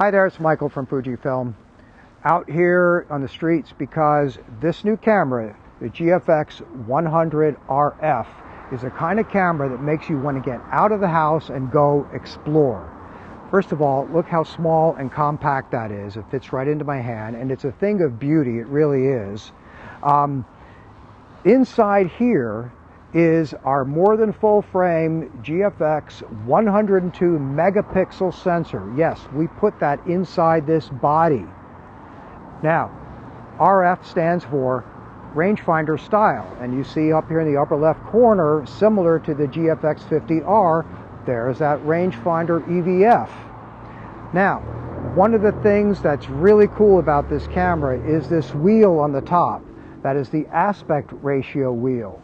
Hi there, it's Michael from Fujifilm. Out here on the streets because this new camera, the GFX100RF, is a kind of camera that makes you want to get out of the house and go explore. First of all, look how small and compact that is. It fits right into my hand, and it's a thing of beauty, it really is. Inside here is our more than full frame GFX 102 megapixel sensor. Yes, we put that inside this body. Now, RF stands for rangefinder style, and you see up here in the upper left corner, similar to the GFX50R, there's that rangefinder EVF. Now, one of the things that's really cool about this camera is this wheel on the top. That is the aspect ratio wheel.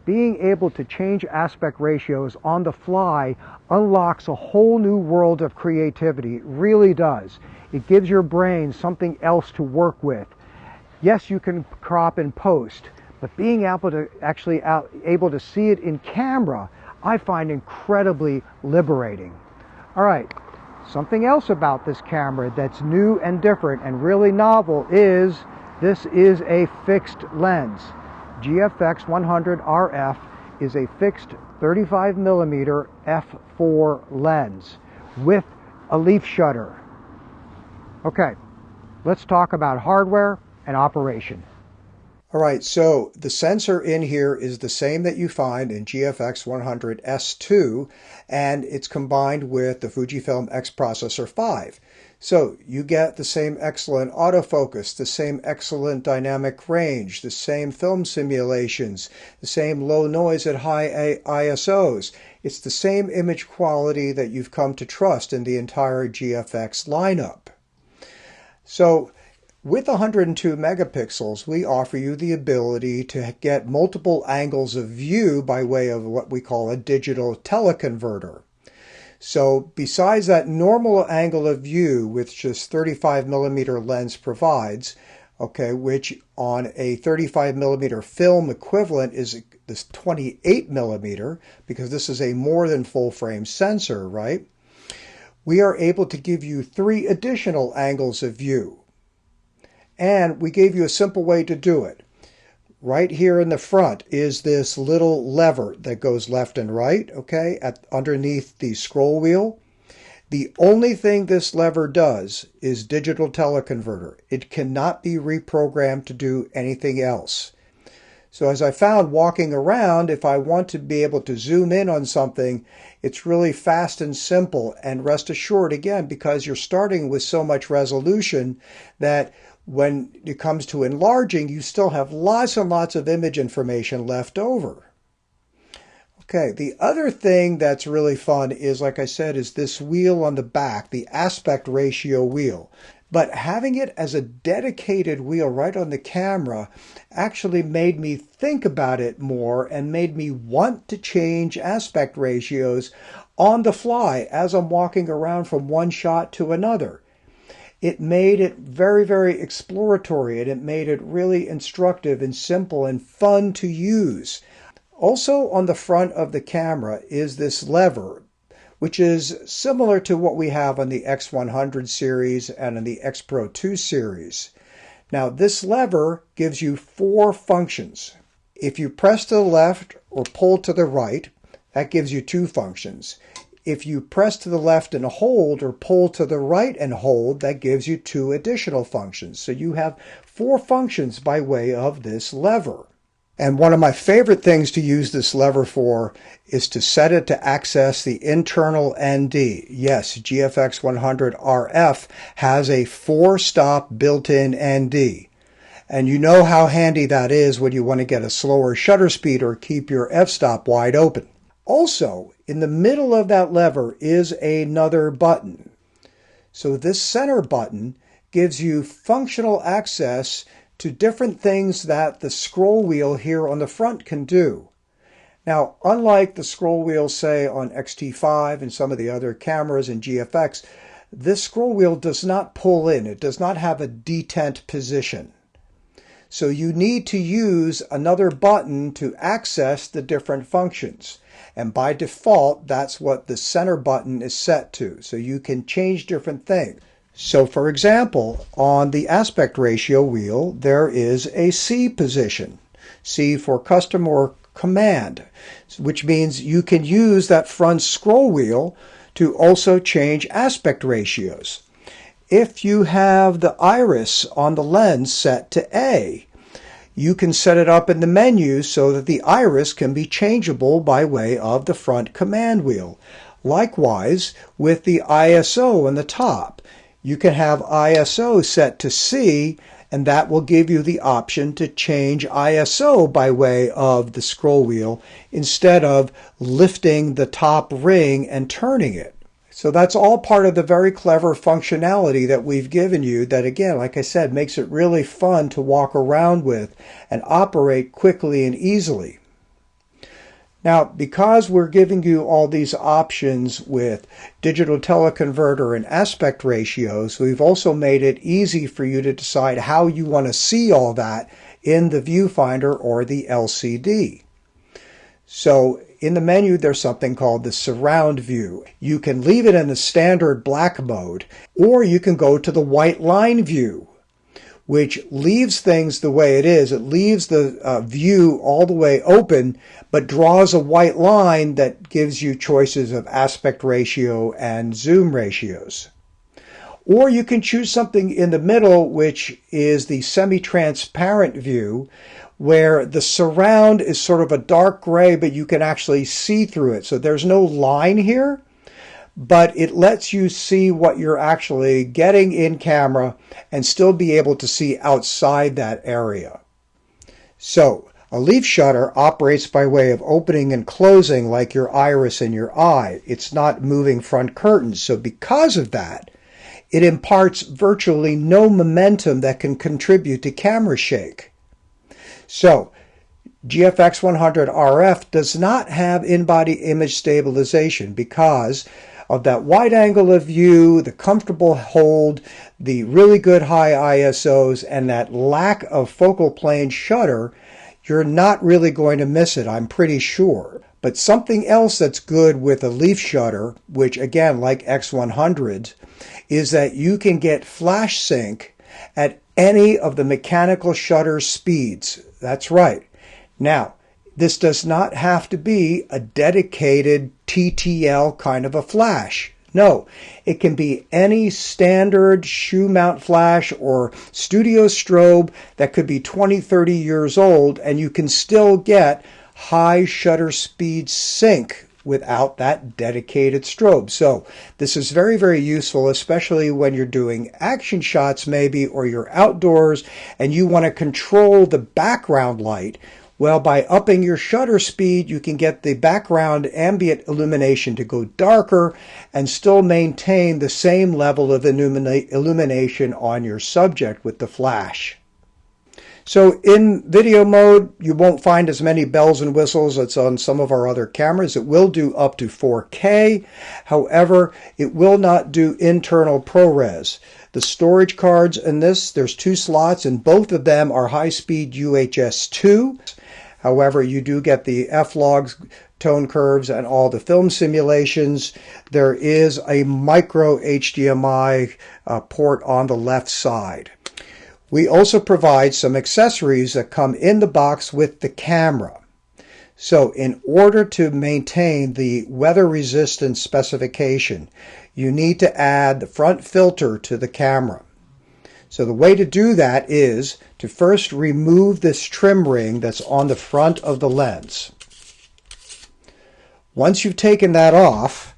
Being able to change aspect ratios on the fly unlocks a whole new world of creativity. It really does. It gives your brain something else to work with. Yes, you can crop and post, but being able to see it in camera, I find incredibly liberating. All right, something else about this camera that's new and different and really novel is this is a fixed lens. GFX100RF is a fixed 35mm f4 lens with a leaf shutter. Okay, let's talk about hardware and operation. All right, so the sensor in here is the same that you find in GFX100S2, and it's combined with the Fujifilm X Processor 5. So you get the same excellent autofocus, the same excellent dynamic range, the same film simulations, the same low noise at high ISOs. It's the same image quality that you've come to trust in the entire GFX lineup. So with 102 megapixels, we offer you the ability to get multiple angles of view by way of what we call a digital teleconverter. So besides that normal angle of view which this 35mm lens provides, okay, which on a 35mm film equivalent is this 28mm, because this is a more than full frame sensor, right? We are able to give you 3 additional angles of view. And we gave you a simple way to do it. Right here in the front is this little lever that goes left and right, okay, underneath the scroll wheel. The only thing this lever does is digital teleconverter. It cannot be reprogrammed to do anything else. So as I found walking around, if I want to be able to zoom in on something, it's really fast and simple. And rest assured, again, because you're starting with so much resolution that when it comes to enlarging, you still have lots and lots of image information left over. Okay, the other thing that's really fun is, like I said, is this wheel on the back, the aspect ratio wheel. But having it as a dedicated wheel right on the camera actually made me think about it more and made me want to change aspect ratios on the fly as I'm walking around from one shot to another. It made it very, very exploratory, and it made it really instructive and simple and fun to use. Also on the front of the camera is this lever, which is similar to what we have on the X100 series and on the X Pro 2 series. Now this lever gives you 4 functions. If you press to the left or pull to the right, that gives you 2 functions. If you press to the left and hold or pull to the right and hold, that gives you 2 additional functions. So you have 4 functions by way of this lever. And one of my favorite things to use this lever for is to set it to access the internal ND. Yes, GFX100RF has a 4-stop built-in ND. And you know how handy that is when you want to get a slower shutter speed or keep your f-stop wide open. Also, in the middle of that lever is another button. So this center button gives you functional access to different things that the scroll wheel here on the front can do. Now, unlike the scroll wheel, say, on X-T5 and some of the other cameras in GFX, this scroll wheel does not pull in. It does not have a detent position. So you need to use another button to access the different functions. And by default, that's what the center button is set to. So you can change different things. So for example, on the aspect ratio wheel, there is a C position. C for custom or command, which means you can use that front scroll wheel to also change aspect ratios. If you have the iris on the lens set to A, you can set it up in the menu so that the iris can be changeable by way of the front command wheel. Likewise, with the ISO on the top, you can have ISO set to C, and that will give you the option to change ISO by way of the scroll wheel instead of lifting the top ring and turning it. So that's all part of the very clever functionality that we've given you that, again, like I said, makes it really fun to walk around with and operate quickly and easily. Now, because we're giving you all these options with digital teleconverter and aspect ratios, we've also made it easy for you to decide how you want to see all that in the viewfinder or the LCD. So in the menu, there's something called the surround view. You can leave it in the standard black mode, or you can go to the white line view, which leaves things the way it is. It leaves the view all the way open, but draws a white line that gives you choices of aspect ratio and zoom ratios. Or you can choose something in the middle, which is the semi-transparent view, where the surround is sort of a dark gray, but you can actually see through it. So there's no line here, but it lets you see what you're actually getting in camera and still be able to see outside that area. So a leaf shutter operates by way of opening and closing like your iris in your eye. It's not moving front curtains. So because of that, it imparts virtually no momentum that can contribute to camera shake. So GFX100RF does not have in-body image stabilization because of that wide angle of view, the comfortable hold, the really good high ISOs, and that lack of focal plane shutter. You're not really going to miss it, I'm pretty sure. But something else that's good with a leaf shutter, which again, like X100s, is that you can get flash sync at any of the mechanical shutter speeds. That's right. Now, this does not have to be a dedicated TTL kind of a flash. No, it can be any standard shoe mount flash or studio strobe that could be 20, 30 years old, and you can still get high shutter speed sync without that dedicated strobe. So this is very, very useful, especially when you're doing action shots maybe, or you're outdoors and you want to control the background light. Well, by upping your shutter speed, you can get the background ambient illumination to go darker and still maintain the same level of illumination on your subject with the flash. So in video mode, you won't find as many bells and whistles as on some of our other cameras. It will do up to 4K. However, it will not do internal ProRes. The storage cards in this, there's 2 slots, and both of them are high-speed UHS 2. However, you do get the F-logs, tone curves, and all the film simulations. There is a micro HDMI port on the left side. We also provide some accessories that come in the box with the camera. So in order to maintain the weather resistance specification, you need to add the front filter to the camera. So the way to do that is to first remove this trim ring that's on the front of the lens. Once you've taken that off,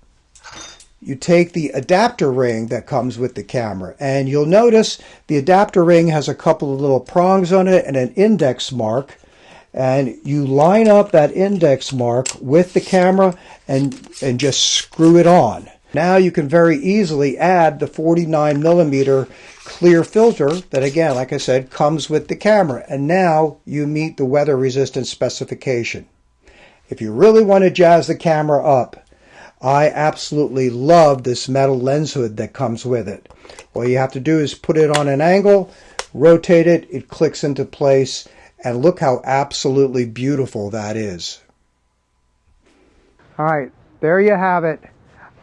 you take the adapter ring that comes with the camera, and you'll notice the adapter ring has a couple of little prongs on it and an index mark, and you line up that index mark with the camera and just screw it on. Now you can very easily add the 49mm clear filter that, again, like I said, comes with the camera, and now you meet the weather resistance specification. If you really want to jazz the camera up, I absolutely love this metal lens hood that comes with it. All you have to do is put it on an angle, rotate it, it clicks into place, and look how absolutely beautiful that is. All right, there you have it.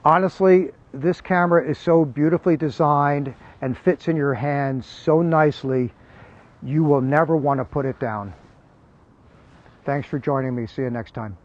Honestly, this camera is so beautifully designed. and fits in your hand so nicely, you will never want to put it down. Thanks for joining me. See you next time.